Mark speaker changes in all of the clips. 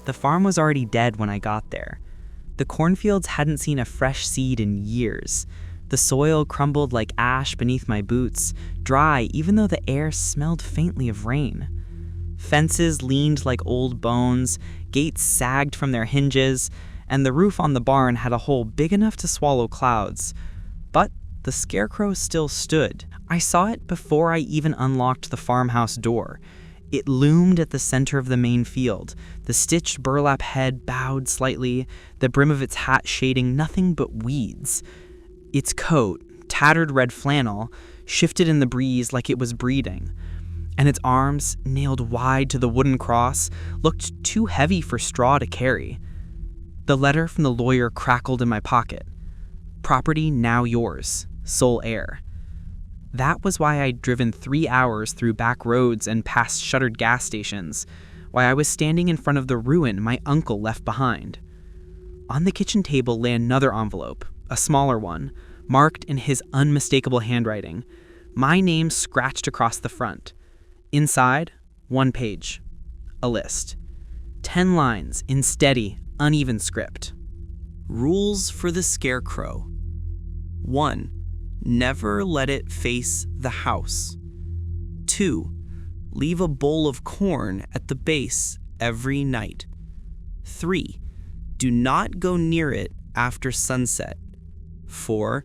Speaker 1: The farm was already dead when I got there. The cornfields hadn't seen a fresh seed in years. The soil crumbled like ash beneath my boots, dry even though the air smelled faintly of rain. Fences leaned like old bones, gates sagged from their hinges, and the roof on the barn had a hole big enough to swallow clouds. But the Scarecrow still stood. I saw it before I even unlocked the farmhouse door. It loomed at the center of the main field, the stitched burlap head bowed slightly, the brim of its hat shading nothing but weeds. Its coat, tattered red flannel, shifted in the breeze like it was breathing, and its arms, nailed wide to the wooden cross, looked too heavy for straw to carry. The letter from the lawyer crackled in my pocket. Property now yours, sole heir. That was why I'd driven 3 hours through back roads and past shuttered gas stations, why I was standing in front of the ruin my uncle left behind. On the kitchen table lay another envelope, a smaller one, marked in his unmistakable handwriting, my name scratched across the front. Inside, 1 page, a list. 10 lines in steady, uneven script.
Speaker 2: Rules for the Scarecrow. 1. Never let it face the house. 2. Leave a bowl of corn at the base every night. 3. Do not go near it after sunset. 4.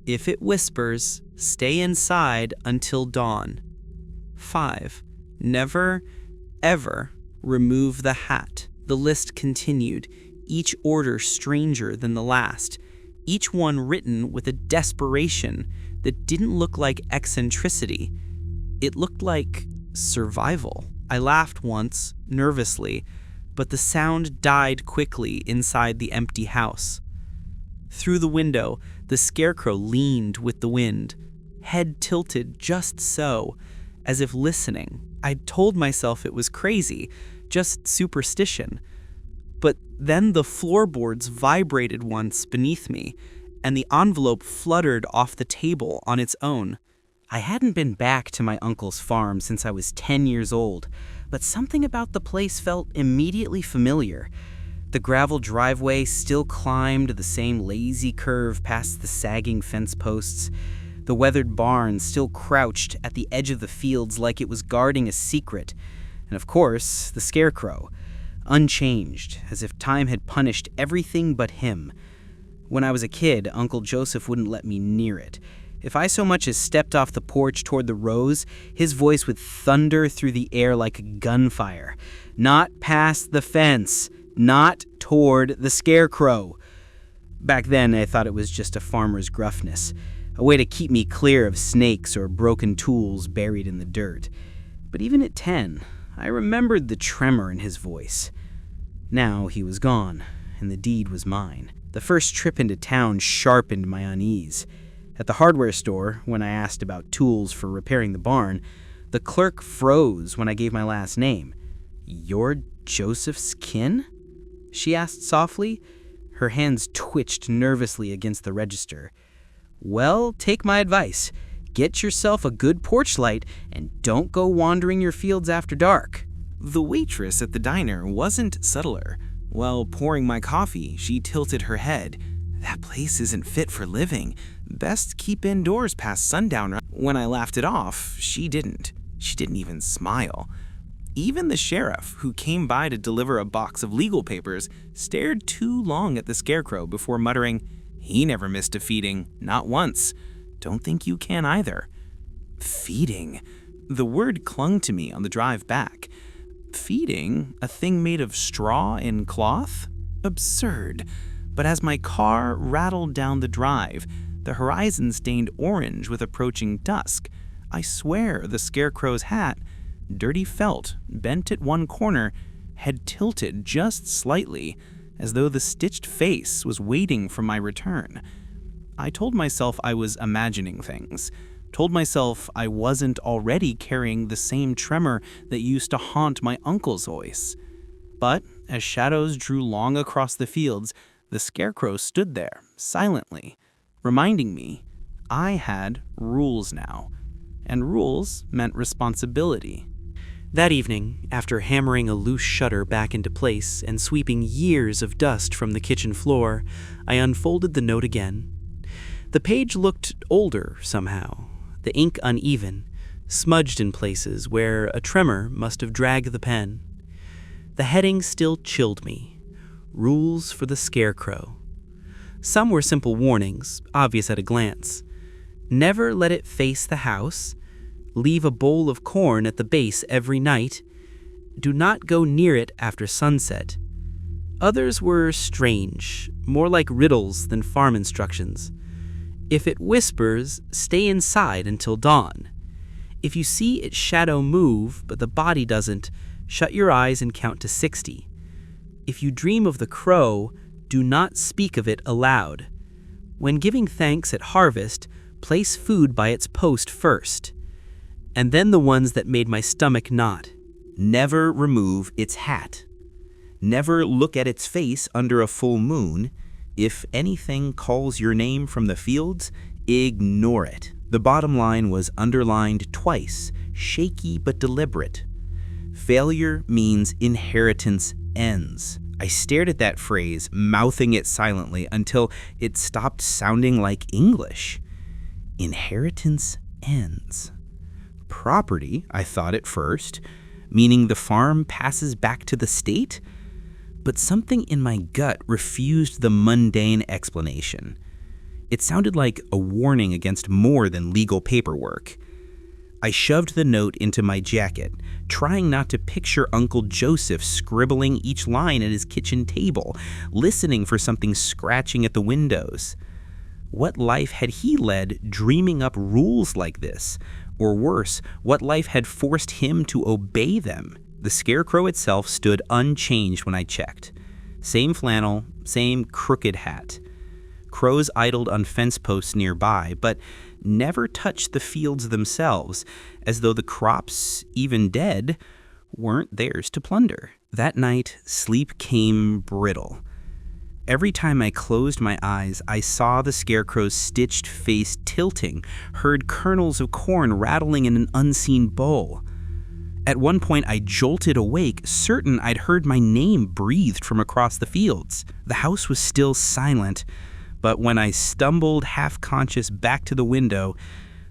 Speaker 2: If it whispers, stay inside until dawn. 5. Never, ever remove the hat. The list continued, each order stranger than the last, each one written with a desperation that didn't look like eccentricity. It looked like survival. I laughed once, nervously, but the sound died quickly inside the empty house. Through the window, the Scarecrow leaned with the wind, head tilted just so, as if listening. I'd told myself it was crazy, just superstition. But then the floorboards vibrated once beneath me, and the envelope fluttered off the table on its own. I hadn't been back to my uncle's farm since I was 10 years old, but something about the place felt immediately familiar. The gravel driveway still climbed the same lazy curve past the sagging fence posts. The weathered barn still crouched at the edge of the fields like it was guarding a secret. And of course, the Scarecrow, unchanged, as if time had punished everything but him. When I was a kid, Uncle Joseph wouldn't let me near it. If I so much as stepped off the porch toward the rows, his voice would thunder through the air like gunfire. Not past the fence, not toward the Scarecrow. Back then, I thought it was just a farmer's gruffness, a way to keep me clear of snakes or broken tools buried in the dirt. But even at 10, I remembered the tremor in his voice. Now he was gone, and the deed was mine. The first trip into town sharpened my unease. At the hardware store, when I asked about tools for repairing the barn, the clerk froze when I gave my last name. "You're Joseph's kin?" she asked softly. Her hands twitched nervously against the register. "Well, take my advice. Get yourself a good porch light and don't go wandering your fields after dark."
Speaker 3: The waitress at the diner wasn't subtler. While pouring my coffee, she tilted her head. "That place isn't fit for living. Best keep indoors past sundown." When I laughed it off, she didn't. She didn't even smile. Even the sheriff, who came by to deliver a box of legal papers, stared too long at the Scarecrow before muttering, "He never missed a feeding, not once. Don't think you can either." Feeding. The word clung to me on the drive back. Feeding? A thing made of straw and cloth? Absurd. But as my car rattled down the drive, the horizon stained orange with approaching dusk. I swear the Scarecrow's hat, dirty felt, bent at one corner, had tilted just slightly, as though the stitched face was waiting for my return. I told myself I was imagining things. Told myself I wasn't already carrying the same tremor that used to haunt my uncle's voice. But as shadows drew long across the fields, the Scarecrow stood there, silently, reminding me I had rules now. And rules meant responsibility.
Speaker 2: That evening, after hammering a loose shutter back into place and sweeping years of dust from the kitchen floor, I unfolded the note again. The page looked older somehow, the ink uneven, smudged in places where a tremor must have dragged the pen. The heading still chilled me. Rules for the Scarecrow. Some were simple warnings, obvious at a glance. Never let it face the house. Leave a bowl of corn at the base every night. Do not go near it after sunset. Others were strange, more like riddles than farm instructions. If it whispers, stay inside until dawn. If you see its shadow move, but the body doesn't, shut your eyes and count to 60. If you dream of the crow, do not speak of it aloud. When giving thanks at harvest, place food by its post first. And then the ones that made my stomach knot.
Speaker 3: Never remove its hat. Never look at its face under a full moon. If anything calls your name from the fields, ignore it. The bottom line was underlined twice, shaky but deliberate. Failure means inheritance ends. I stared at that phrase, mouthing it silently until it stopped sounding like English. Inheritance ends. Property, I thought at first, meaning the farm passes back to the state? But something in my gut refused the mundane explanation. It sounded like a warning against more than legal paperwork. I shoved the note into my jacket, trying not to picture Uncle Joseph scribbling each line at his kitchen table, listening for something scratching at the windows. What life had he led dreaming up rules like this? Or worse, what life had forced him to obey them? The Scarecrow itself stood unchanged when I checked. Same flannel, same crooked hat. Crows idled on fence posts nearby, but never touched the fields themselves, as though the crops, even dead, weren't theirs to plunder. That night, sleep came brittle. Every time I closed my eyes, I saw the Scarecrow's stitched face tilting, heard kernels of corn rattling in an unseen bowl. At one point, I jolted awake, certain I'd heard my name breathed from across the fields. The house was still silent, but when I stumbled half-conscious back to the window,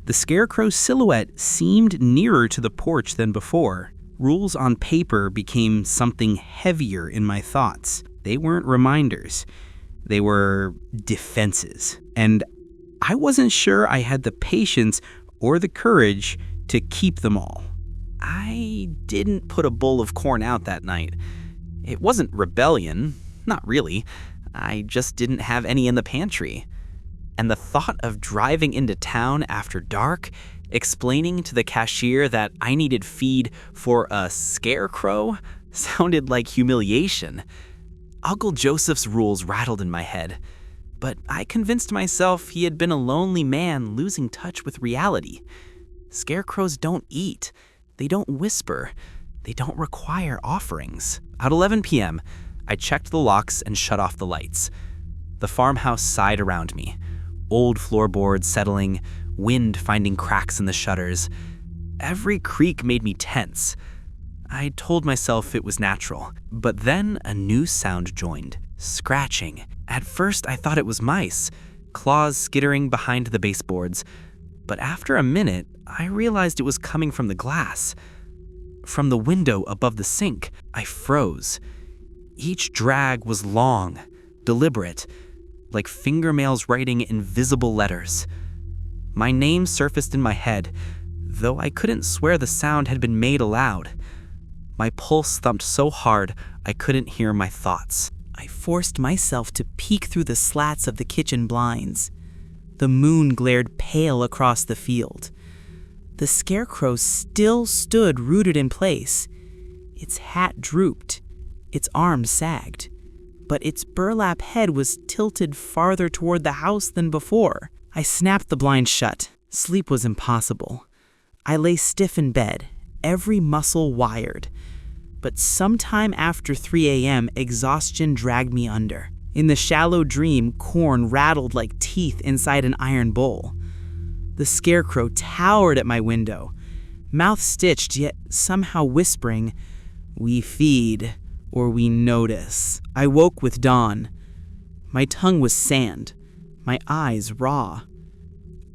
Speaker 3: the Scarecrow's silhouette seemed nearer to the porch than before. Rules on paper became something heavier in my thoughts. They weren't reminders. They were defenses. And I wasn't sure I had the patience or the courage to keep them all. I didn't put a bowl of corn out that night. It wasn't rebellion, not really. I just didn't have any in the pantry. And the thought of driving into town after dark, explaining to the cashier that I needed feed for a scarecrow, sounded like humiliation. Uncle Joseph's rules rattled in my head, but I convinced myself he had been a lonely man losing touch with reality. Scarecrows don't eat. They don't whisper. They don't require offerings. At 11 p.m., I checked the locks and shut off the lights. The farmhouse sighed around me. Old floorboards settling, wind finding cracks in the shutters. Every creak made me tense. I told myself it was natural, but then a new sound joined, scratching. At first, I thought it was mice, claws skittering behind the baseboards, but after a minute, I realized it was coming from the glass. From the window above the sink, I froze. Each drag was long, deliberate, like fingernails writing invisible letters. My name surfaced in my head, though I couldn't swear the sound had been made aloud. My pulse thumped so hard I couldn't hear my thoughts. I forced myself to peek through the slats of the kitchen blinds. The moon glared pale across the field. The Scarecrow still stood rooted in place. Its hat drooped. Its arms sagged. But its burlap head was tilted farther toward the house than before. I snapped the blind shut. Sleep was impossible. I lay stiff in bed, every muscle wired. But sometime after 3 a.m., exhaustion dragged me under. In the shallow dream, corn rattled like teeth inside an iron bowl. The Scarecrow towered at my window.
Speaker 4: mouth stitched yet somehow whispering, "We feed, or we notice." I woke with dawn. My tongue was sand, my eyes raw.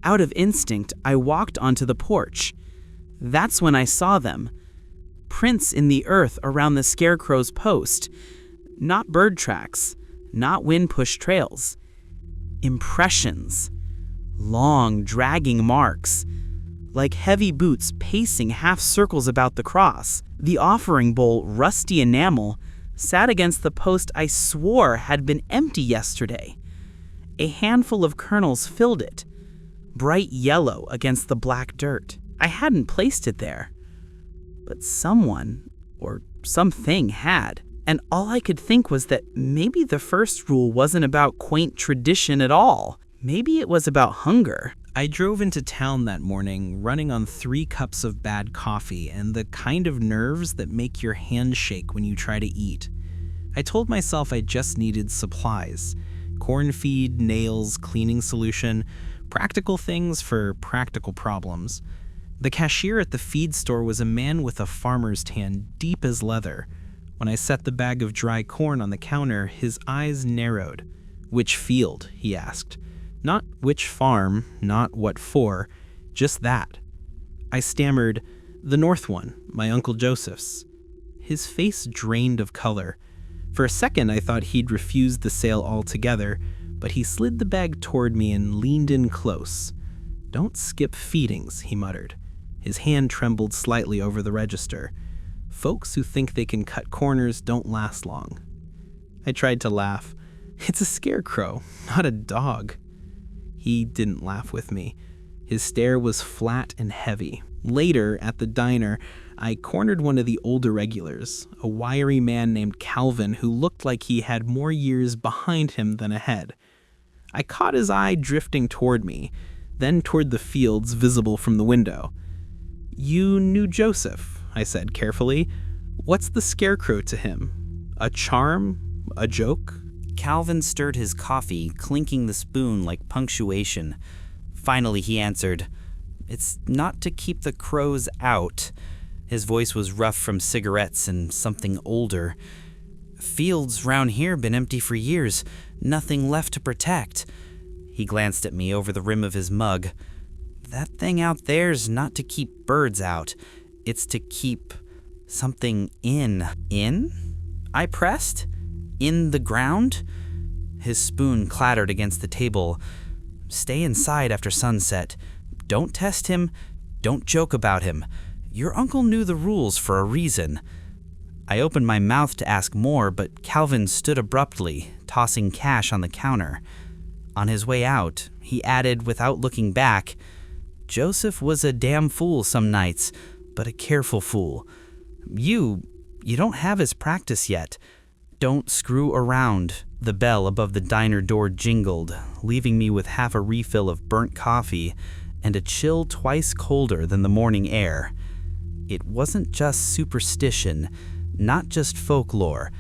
Speaker 4: Out of instinct, I walked onto the porch. That's when I saw them. Prints in the earth around the Scarecrow's post. Not bird tracks, not wind-pushed trails. Impressions. Long, dragging marks. Like heavy boots pacing half circles about the cross. The offering bowl, rusty enamel, sat against the post I swore had been empty yesterday. A handful of kernels filled it, bright yellow against the black dirt. I hadn't placed it there, but someone or something had. And all I could think was that maybe the first rule wasn't about quaint tradition at all. Maybe it was about hunger.
Speaker 2: I drove into town that morning running on 3 cups of bad coffee and the kind of nerves that make your hand shake when you try to eat. I told myself I just needed supplies. Corn feed, nails, cleaning solution, practical things for practical problems. The cashier at the feed store was a man with a farmer's tan deep as leather. When I set the bag of dry corn on the counter, his eyes narrowed. "Which field?" he asked. Not which farm, not what for, just that. I stammered, "The north one, my Uncle Joseph's." His face drained of color. For a second I thought he'd refused the sale altogether, but he slid the bag toward me and leaned in close. "Don't skip feedings," he muttered. His hand trembled slightly over the register. "Folks who think they can cut corners don't last long." I tried to laugh. "It's a scarecrow, not a dog." He didn't laugh with me. His stare was flat and heavy. Later, at the diner, I cornered one of the older regulars, a wiry man named Calvin who looked like he had more years behind him than ahead. I caught his eye drifting toward me, then toward the fields visible from the window. "You knew Joseph," I said carefully. "What's the scarecrow to him? A charm? A joke?"
Speaker 4: Calvin stirred his coffee, clinking the spoon like punctuation. Finally he answered, "It's not to keep the crows out." His voice was rough from cigarettes and something older. "Fields round here been empty for years, nothing left to protect." He glanced at me over the rim of his mug. "That thing out there's not to keep birds out. It's to keep something in." "In?" I pressed. "In the ground?" His spoon clattered against the table. "Stay inside after sunset. Don't test him. Don't joke about him. Your uncle knew the rules for a reason." I opened my mouth to ask more, but Calvin stood abruptly, tossing cash on the counter. On his way out, he added without looking back, "Joseph was a damn fool some nights, but a careful fool. You don't have his practice yet. Don't screw around." The bell above the diner door jingled, leaving me with half a refill of burnt coffee and a chill twice colder than the morning air. It wasn't just superstition, not just folklore.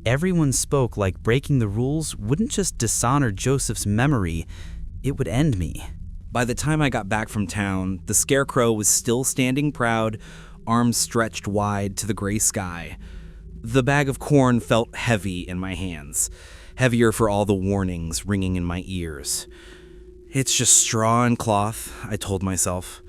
Speaker 4: Everyone spoke like breaking the rules wouldn't just dishonor Joseph's memory, it would end me.
Speaker 5: By the time I got back from town, the Scarecrow was still standing proud, arms stretched wide to the gray sky. The bag of corn felt heavy in my hands, heavier for all the warnings ringing in my ears. "It's just straw and cloth," I told myself.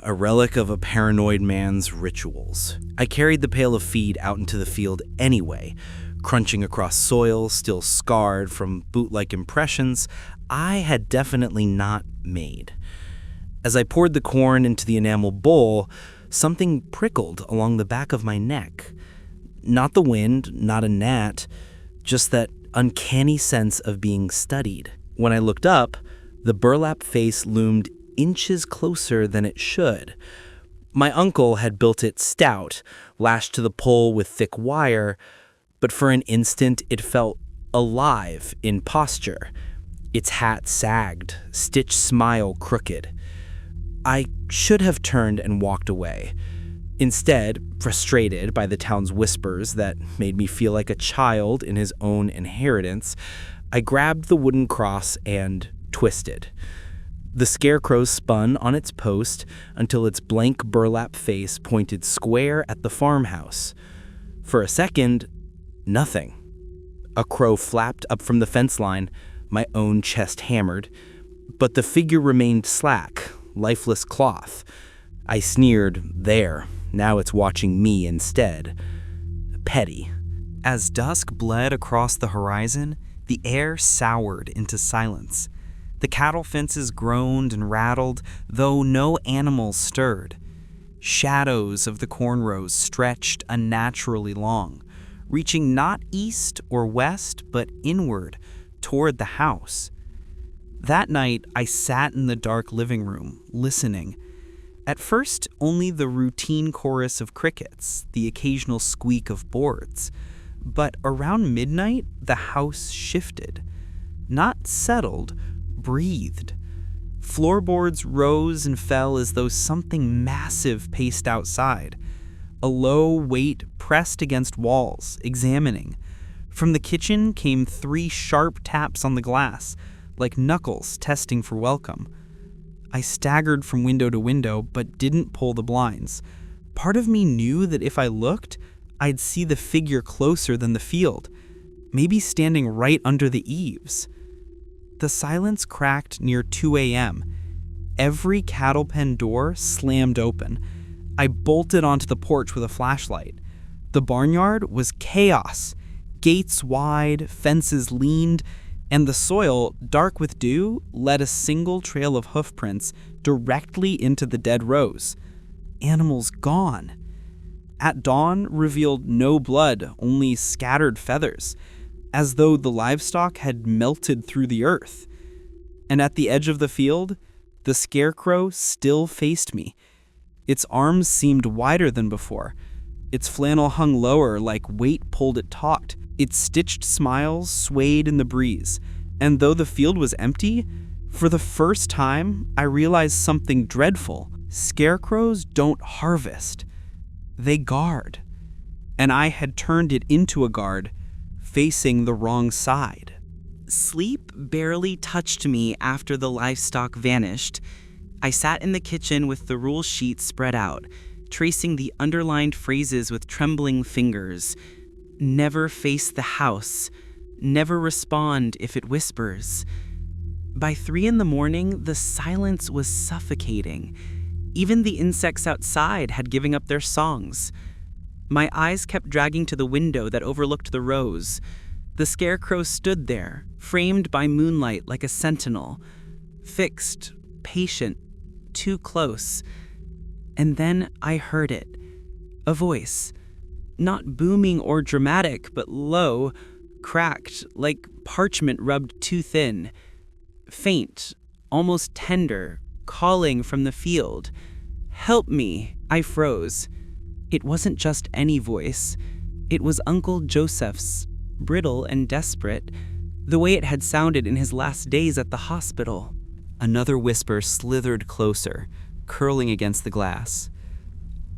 Speaker 5: A relic of a paranoid man's rituals. I carried the pail of feed out into the field anyway, crunching across soil still scarred from boot-like impressions I had definitely not made. As I poured the corn into the enamel bowl, something prickled along the back of my neck. Not the wind, not a gnat, just that uncanny sense of being studied. When I looked up, the burlap face loomed inches closer than it should. My uncle had built it stout, lashed to the pole with thick wire, but for an instant it felt alive in posture. Its hat sagged, stitched smile crooked. I should have turned and walked away. Instead, frustrated by the town's whispers that made me feel like a child in his own inheritance, I grabbed the wooden cross and twisted. The Scarecrow spun on its post until its blank burlap face pointed square at the farmhouse. For a second, nothing. A crow flapped up from the fence line, my own chest hammered, but the figure remained slack, lifeless cloth. I sneered, there, now it's watching me instead. Petty.
Speaker 2: As dusk bled across the horizon, the air soured into silence. The cattle fences groaned and rattled, though no animals stirred. Shadows of the corn rows stretched unnaturally long, reaching not east or west, but inward, toward the house. That night, I sat in the dark living room, listening. At first, only the routine chorus of crickets, the occasional squeak of boards. But around midnight, the house shifted. Not settled, breathed. Floorboards rose and fell as though something massive paced outside. A low weight pressed against walls, examining. From the kitchen came 3 sharp taps on the glass, like knuckles testing for welcome. I staggered from window to window, but didn't pull the blinds. Part of me knew that if I looked, I'd see the figure closer than the field, maybe standing right under the eaves. The silence cracked near 2 a.m. Every cattle pen door slammed open. I bolted onto the porch with a flashlight. The barnyard was chaos. Gates wide, fences leaned, and the soil, dark with dew, led a single trail of hoofprints directly into the dead rows. Animals gone. At dawn revealed no blood, only scattered feathers, as though the livestock had melted through the earth. And at the edge of the field, the Scarecrow still faced me. Its arms seemed wider than before. Its flannel hung lower like weight pulled it taut. Its stitched smiles swayed in the breeze. And though the field was empty, for the first time I realized something dreadful. Scarecrows don't harvest. They guard. And I had turned it into a guard, facing the wrong side.
Speaker 1: Sleep barely touched me after the livestock vanished. I sat in the kitchen with the rule sheet spread out, tracing the underlined phrases with trembling fingers. Never face the house. Never respond if it whispers. By 3 a.m, the silence was suffocating. Even the insects outside had given up their songs. My eyes kept dragging to the window that overlooked the rows. The Scarecrow stood there, framed by moonlight like a sentinel. Fixed, patient, too close. And then I heard it. A voice. Not booming or dramatic, but low, cracked, like parchment rubbed too thin. Faint, almost tender, calling from the field. "Help me!" I froze. It wasn't just any voice. It was Uncle Joseph's, brittle and desperate, the way it had sounded in his last days at the hospital. Another whisper slithered closer, curling against the glass.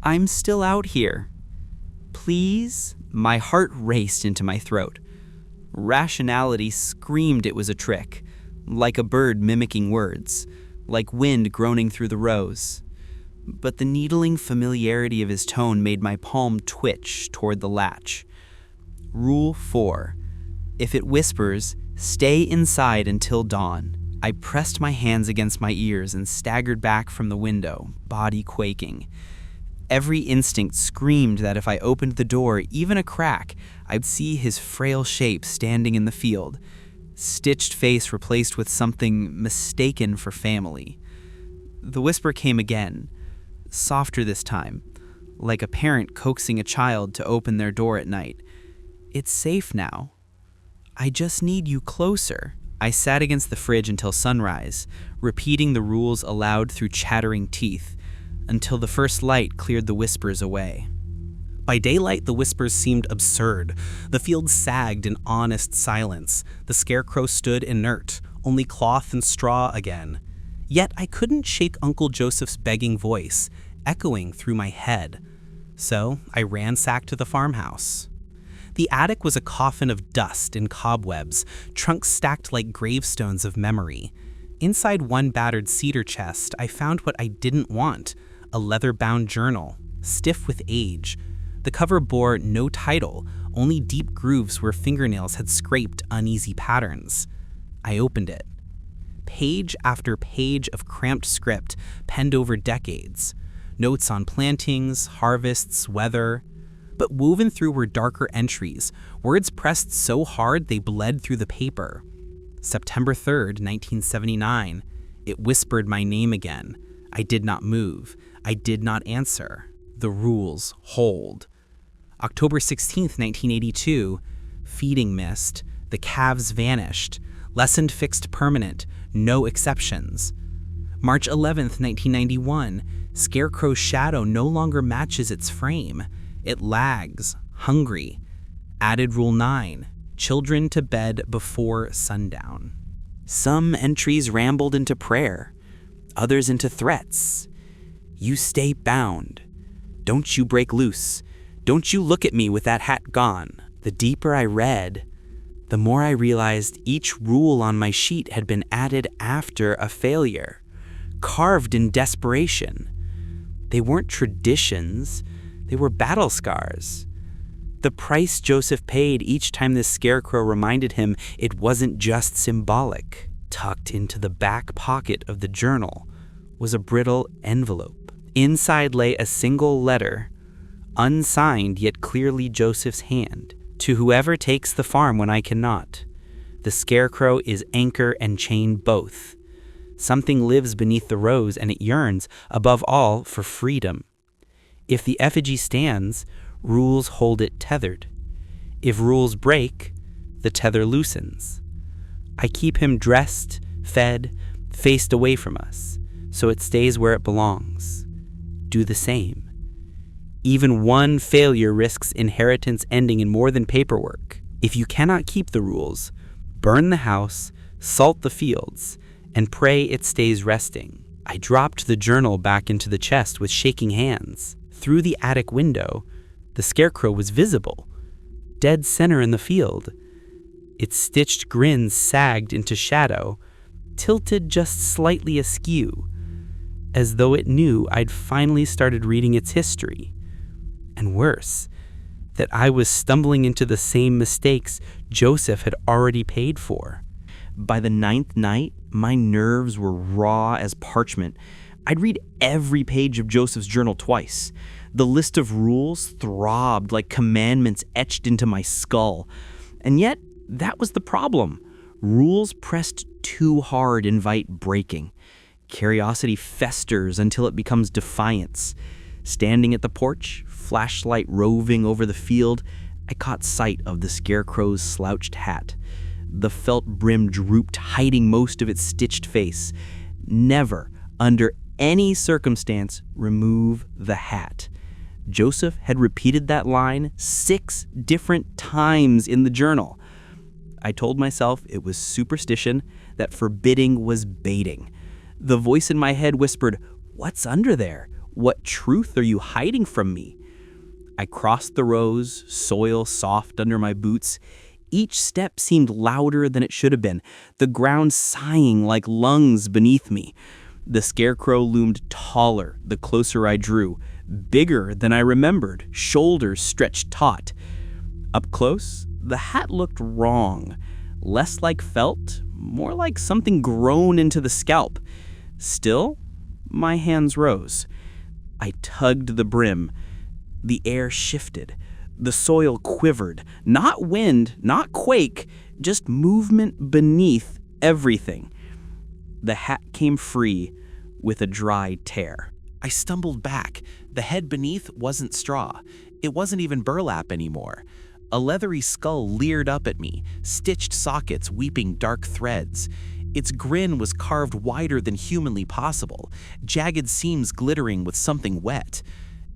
Speaker 1: "I'm still out here. Please?" My heart raced into my throat. Rationality screamed it was a trick, like a bird mimicking words, like wind groaning through the rows. But the needling familiarity of his tone made my palm twitch toward the latch. Rule 4. If it whispers, stay inside until dawn. I pressed my hands against my ears and staggered back from the window, body quaking. Every instinct screamed that if I opened the door, even a crack, I'd see his frail shape standing in the field, stitched face replaced with something mistaken for family. The whisper came again, softer this time, like a parent coaxing a child to open their door at night. "It's safe now. I just need you closer." I sat against the fridge until sunrise, repeating the rules aloud through chattering teeth, until the first light cleared the whispers away.
Speaker 6: By daylight, the whispers seemed absurd. The field sagged in honest silence. The Scarecrow stood inert, only cloth and straw again. Yet I couldn't shake Uncle Joseph's begging voice, echoing through my head. So I ransacked the farmhouse. The attic was a coffin of dust and cobwebs, trunks stacked like gravestones of memory. Inside one battered cedar chest, I found what I didn't want, a leather-bound journal, stiff with age. The cover bore no title, only deep grooves where fingernails had scraped uneasy patterns. I opened it. Page after page of cramped script penned over decades. Notes on plantings, harvests, weather. But woven through were darker entries, words pressed so hard they bled through the paper. September 3rd, 1979. It whispered my name again. I did not move. I did not answer. The rules hold. October 16th, 1982. Feeding missed. The calves vanished. Lessened fixed permanent. No exceptions. March 11th, 1991. Scarecrow's shadow no longer matches its frame. It lags, hungry. Added Rule 9. Children to bed before sundown.
Speaker 2: Some entries rambled into prayer, others into threats. You stay bound. Don't you break loose. Don't you look at me with that hat gone. The deeper I read, the more I realized each rule on my sheet had been added after a failure, carved in desperation. They weren't traditions, they were battle scars. The price Joseph paid each time the Scarecrow reminded him it wasn't just symbolic. Tucked into the back pocket of the journal was a brittle envelope. Inside lay a single letter, unsigned yet clearly Joseph's hand. To whoever takes the farm when I cannot. The Scarecrow is anchor and chain both. Something lives beneath the rose and it yearns, above all, for freedom. If the effigy stands, rules hold it tethered. If rules break, the tether loosens. I keep him dressed, fed, faced away from us, so it stays where it belongs. Do the same. Even one failure risks inheritance ending in more than paperwork. If you cannot keep the rules, burn the house, salt the fields, and pray it stays resting. I dropped the journal back into the chest with shaking hands. Through the attic window, the Scarecrow was visible, dead center in the field. Its stitched grin sagged into shadow, tilted just slightly askew, as though it knew I'd finally started reading its history. And worse, that I was stumbling into the same mistakes Joseph had already paid for. By the 9th night, my nerves were raw as parchment. I'd read every page of Joseph's journal twice. The list of rules throbbed like commandments etched into my skull. And yet, that was the problem. Rules pressed too hard invite breaking. Curiosity festers until it becomes defiance. Standing at the porch, flashlight roving over the field, I caught sight of the Scarecrow's slouched hat. The felt brim drooped, hiding most of its stitched face. Never, under any circumstance, remove the hat. Joseph had repeated that line 6 different times in the journal. I told myself it was superstition, that forbidding was baiting. The voice in my head whispered, "What's under there? What truth are you hiding from me?" I crossed the rows, soil soft under my boots. Each step seemed louder than it should have been, the ground sighing like lungs beneath me. The Scarecrow loomed taller the closer I drew, bigger than I remembered, shoulders stretched taut. Up close, the hat looked wrong, less like felt, more like something grown into the scalp. Still, my hands rose. I tugged the brim. The air shifted. The soil quivered. Not wind, not quake, just movement beneath everything. The hat came free with a dry tear.
Speaker 3: I stumbled back. The head beneath wasn't straw. It wasn't even burlap anymore. A leathery skull leered up at me, stitched sockets weeping dark threads. Its grin was carved wider than humanly possible, jagged seams glittering with something wet.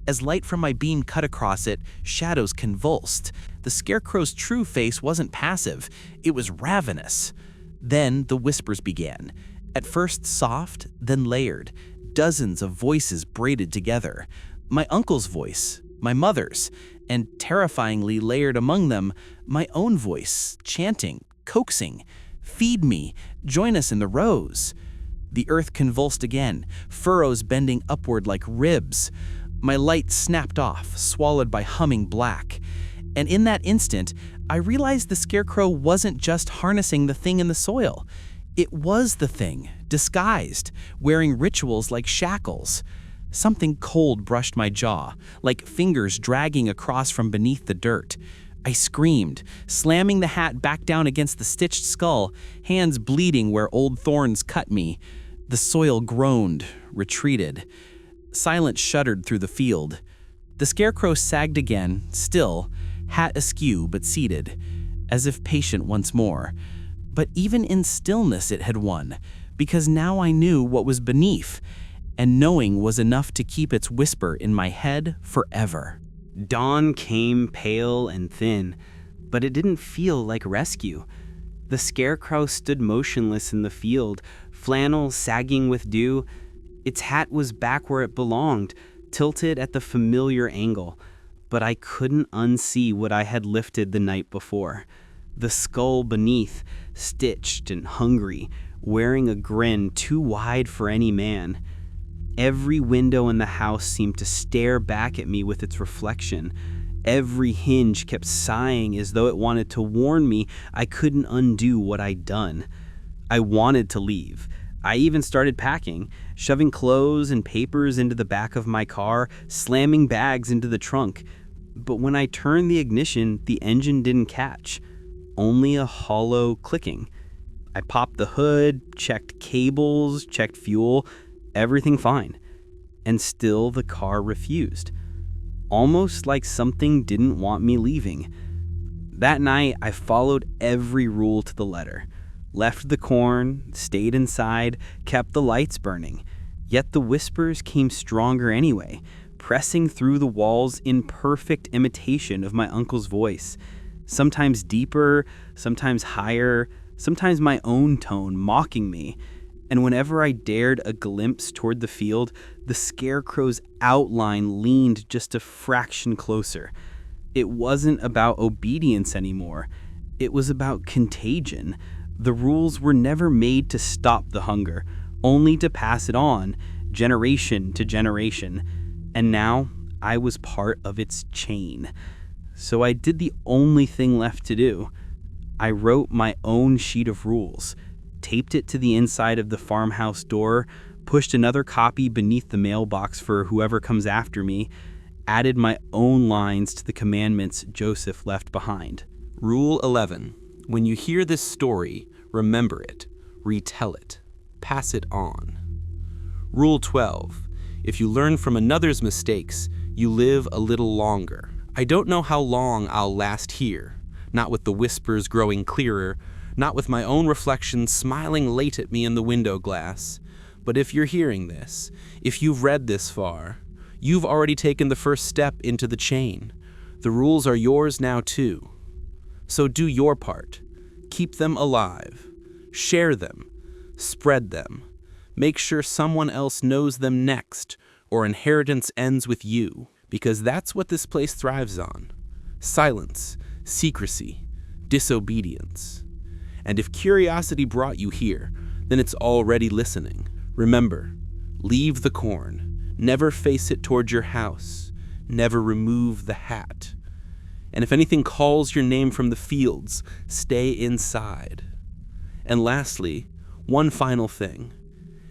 Speaker 3: As light from my beam cut across it, shadows convulsed. The Scarecrow's true face wasn't passive, it was ravenous. Then the whispers began, at first soft, then layered, dozens of voices braided together. My uncle's voice, my mother's, and terrifyingly layered among them, my own voice, chanting, coaxing, "Feed me, join us in the rows."
Speaker 5: The earth convulsed again, furrows bending upward like ribs. My light snapped off, swallowed by humming black. And in that instant, I realized the Scarecrow wasn't just harnessing the thing in the soil. It was the thing, disguised, wearing rituals like shackles. Something cold brushed my jaw, like fingers dragging across from beneath the dirt. I screamed, slamming the hat back down against the stitched skull, hands bleeding where old thorns cut me. The soil groaned, retreated. Silence shuddered through the field. The Scarecrow sagged again, still, hat askew but seated, as if patient once more. But even in stillness it had won, because now I knew what was beneath, and knowing was enough to keep its whisper in my head forever.
Speaker 1: Dawn came pale and thin, but it didn't feel like rescue. The Scarecrow stood motionless in the field, flannel sagging with dew. Its hat was back where it belonged, tilted at the familiar angle, but I couldn't unsee what I had lifted the night before. The skull beneath, stitched and hungry, wearing a grin too wide for any man. Every window in the house seemed to stare back at me with its reflection. Every hinge kept sighing as though it wanted to warn me I couldn't undo what I'd done. I wanted to leave. I even started packing, shoving clothes and papers into the back of my car, slamming bags into the trunk. But when I turned the ignition, the engine didn't catch. Only a hollow clicking. I popped the hood, checked cables, checked fuel, everything fine. And still the car refused. Almost like something didn't want me leaving. That night, I followed every rule to the letter. Left the corn, stayed inside, kept the lights burning. Yet the whispers came stronger anyway, pressing through the walls in perfect imitation of my uncle's voice. Sometimes deeper, sometimes higher, sometimes my own tone mocking me. And whenever I dared a glimpse toward the field, the Scarecrow's outline leaned just a fraction closer. It wasn't about obedience anymore. It was about contagion. The rules were never made to stop the hunger, only to pass it on, generation to generation. And now I was part of its chain. So I did the only thing left to do. I wrote my own sheet of rules, taped it to the inside of the farmhouse door, pushed another copy beneath the mailbox for whoever comes after me, added my own lines to the commandments Joseph left behind.
Speaker 6: Rule 11. When you hear this story, remember it, retell it, pass it on. Rule 12. If you learn from another's mistakes, you live a little longer. I don't know how long I'll last here, not with the whispers growing clearer, not with my own reflection smiling late at me in the window glass. But if you're hearing this, if you've read this far, you've already taken the first step into the chain. The rules are yours now too. So do your part. Keep them alive. Share them. Spread them. Make sure someone else knows them next, or inheritance ends with you, because that's what this place thrives on. Silence, secrecy, disobedience. And if curiosity brought you here, then it's already listening. Remember, leave the corn. Never face it toward your house. Never remove the hat. And if anything calls your name from the fields, stay inside. And lastly, one final thing.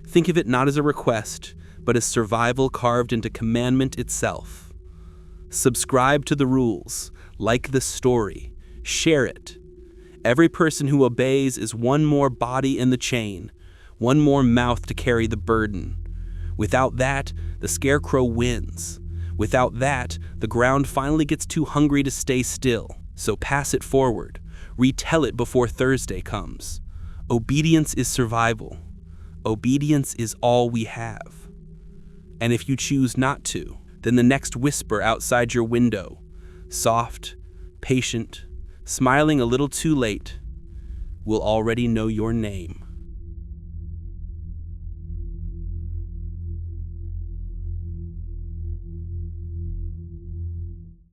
Speaker 6: Think of it not as a request, but as survival carved into commandment itself. Subscribe to the rules, like the story, share it. Every person who obeys is one more body in the chain, one more mouth to carry the burden. Without that, the Scarecrow wins. Without that, the ground finally gets too hungry to stay still. So pass it forward. Retell it before Thursday comes. Obedience is survival. Obedience is all we have. And if you choose not to, then the next whisper outside your window, soft, patient, smiling a little too late, will already know your name.